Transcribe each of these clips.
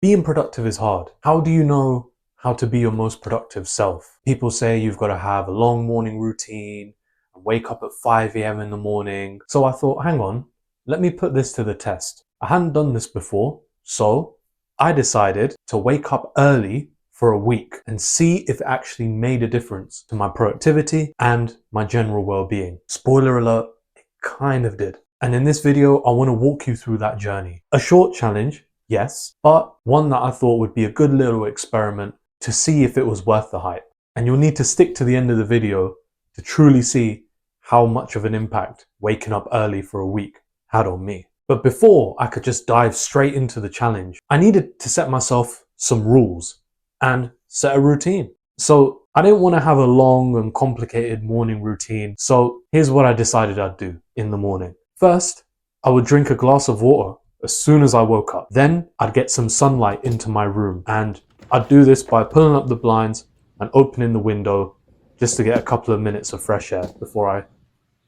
Being productive is hard. How do you know how to be your most productive self? People say you've got to have a long morning routine and wake up at 5 a.m. in the morning. So I thought, hang on, let me put this to the test. I hadn't done this before, so I decided to wake up early for a week and see if it actually made a difference to my productivity and my general well-being. Spoiler alert, it kind of did. And in this video, I want to walk you through that journey. A short challenge, yes, but one that I thought would be a good little experiment to see if it was worth the hype. And you'll need to stick to the end of the video to truly see how much of an impact waking up early for a week had on me. But before I could just dive straight into the challenge, I needed to set myself some rules and set a routine. So I didn't want to have a long and complicated morning routine. So here's what I decided I'd do in the morning. First, I would drink a glass of water as soon as I woke up. Then I'd get some sunlight into my room, and I'd do this by pulling up the blinds and opening the window just to get a couple of minutes of fresh air before I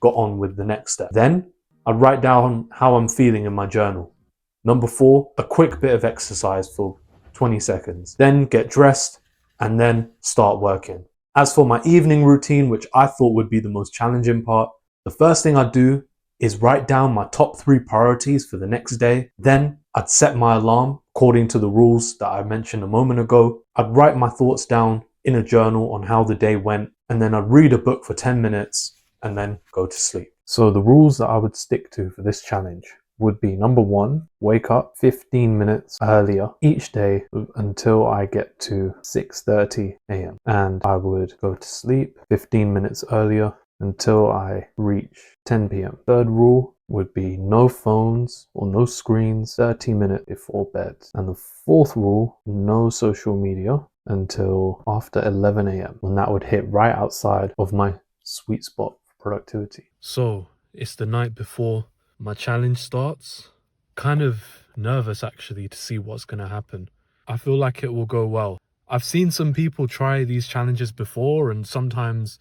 got on with the next step. Then I'd write down how I'm feeling in my journal. Number 4, a quick bit of exercise for 20 seconds. Then get dressed and then start working. As for my evening routine, which I thought would be the most challenging part, the first thing I'd do is write down my top 3 priorities for the next day. Then I'd set my alarm according to the rules that I mentioned a moment ago. I'd write my thoughts down in a journal on how the day went, and then I'd read a book for 10 minutes and then go to sleep. So the rules that I would stick to for this challenge would be: number 1, wake up 15 minutes earlier each day until I get to 6:30 a.m. and I would go to sleep 15 minutes earlier until I reach 10 p.m. Third rule would be no phones or no screens 30 minutes before bed. And the fourth rule, no social media until after 11 a.m. and that would hit right outside of my sweet spot for productivity. So it's the night before my challenge starts. Kind of nervous actually to see what's going to happen. I feel like it will go well. I've seen some people try these challenges before, and sometimes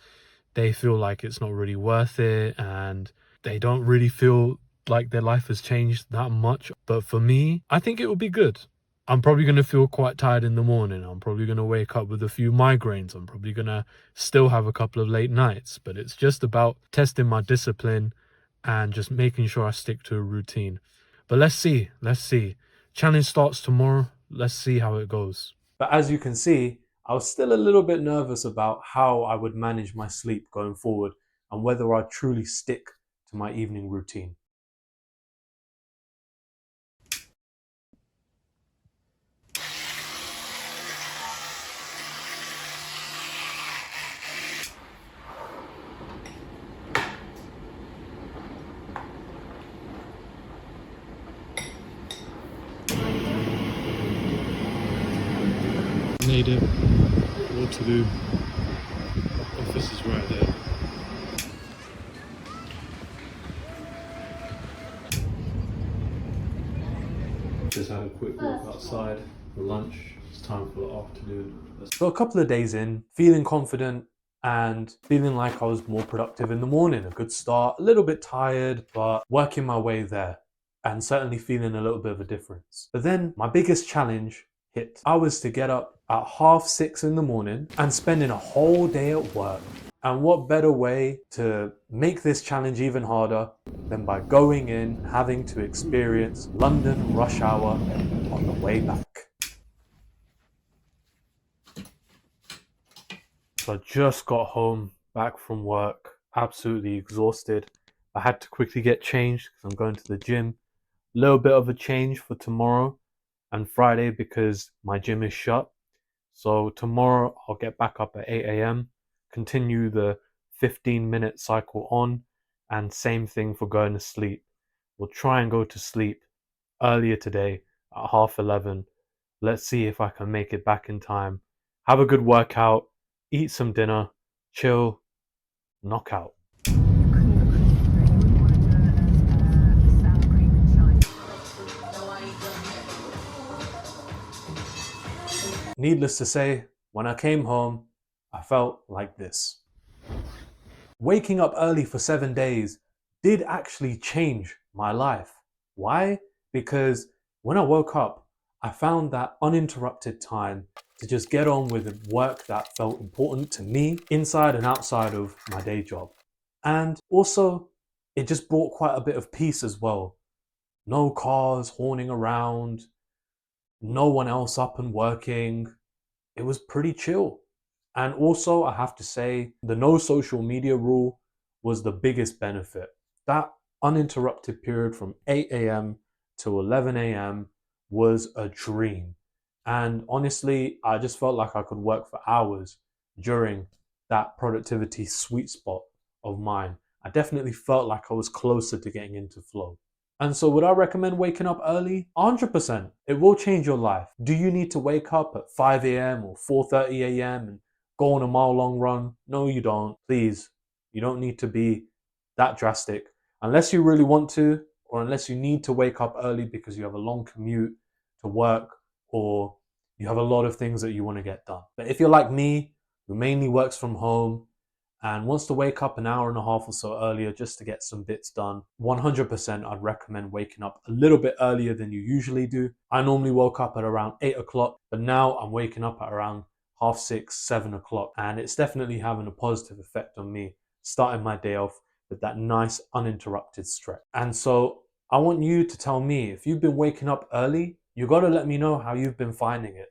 they feel like it's not really worth it and they don't really feel like their life has changed that much. But for me, I think it will be good. I'm probably going to feel quite tired in the morning. I'm probably going to wake up with a few migraines. I'm probably going to still have a couple of late nights. But it's just about testing my discipline and just making sure I stick to a routine. But let's see. Challenge starts tomorrow. Let's see how it goes. But as you can see, I was still a little bit nervous about how I would manage my sleep going forward and whether I'd truly stick to my evening routine. Made it. What to do? Office is right there. Just had a quick walk outside for lunch. It's time for the afternoon. So a couple of days in, feeling confident and feeling like I was more productive in the morning. A good start, a little bit tired, but working my way there and certainly feeling a little bit of a difference. But then my biggest challenge hit. I was to get up at 6:30 in the morning and spending a whole day at work. And what better way to make this challenge even harder than by going in, having to experience London rush hour on the way back. So I just got home, back from work, absolutely exhausted. I had to quickly get changed because I'm going to the gym. A little bit of a change for tomorrow and Friday because my gym is shut. So tomorrow I'll get back up at 8 a.m, continue the 15-minute cycle on, and same thing for going to sleep. We'll try and go to sleep earlier today at 11:30. Let's see if I can make it back in time. Have a good workout, eat some dinner, chill, knockout. Needless to say, when I came home, I felt like this. Waking up early for 7 days did actually change my life. Why? Because when I woke up, I found that uninterrupted time to just get on with work that felt important to me inside and outside of my day job. And also, it just brought quite a bit of peace as well. No cars horning around, no one else up and working. It was pretty chill. And also, I have to say, the no social media rule was the biggest benefit. That uninterrupted period from 8 a.m. to 11 a.m. was a dream. And honestly, I just felt like I could work for hours during that productivity sweet spot of mine. I definitely felt like I was closer to getting into flow. And so, would I recommend waking up early? 100%. It will change your life. Do you need to wake up at 5 a.m. or 4:30 a.m. and go on a mile-long run? No, you don't. Please, you don't need to be that drastic. Unless you really want to, or unless you need to wake up early because you have a long commute to work or you have a lot of things that you want to get done. But if you're like me, who mainly works from home, and wants to wake up an hour and a half or so earlier just to get some bits done, 100% I'd recommend waking up a little bit earlier than you usually do. I normally woke up at around 8 o'clock, but now I'm waking up at around half 6, 7 o'clock, and it's definitely having a positive effect on me, starting my day off with that nice uninterrupted stretch. And so I want you to tell me, if you've been waking up early, you got to let me know how you've been finding it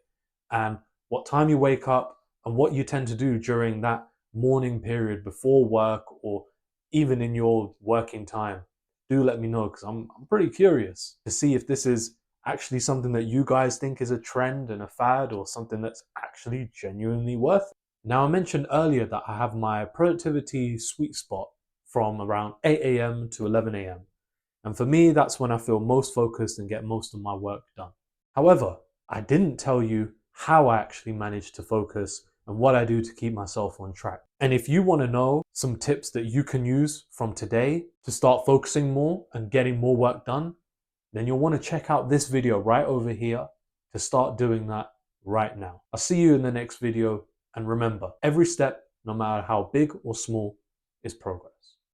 and what time you wake up and what you tend to do during that morning period before work or even in your working time. Do let me know, because I'm pretty curious to see if this is actually something that you guys think is a trend and a fad, or something that's actually genuinely worth it. Now, I mentioned earlier that I have my productivity sweet spot from around 8 a.m. to 11 a.m. And for me, that's when I feel most focused and get most of my work done. However, I didn't tell you how I actually manage to focus and what I do to keep myself on track. And if you want to know some tips that you can use from today to start focusing more and getting more work done, then you'll want to check out this video right over here to start doing that right now. I'll see you in the next video, and remember, every step, no matter how big or small, is progress.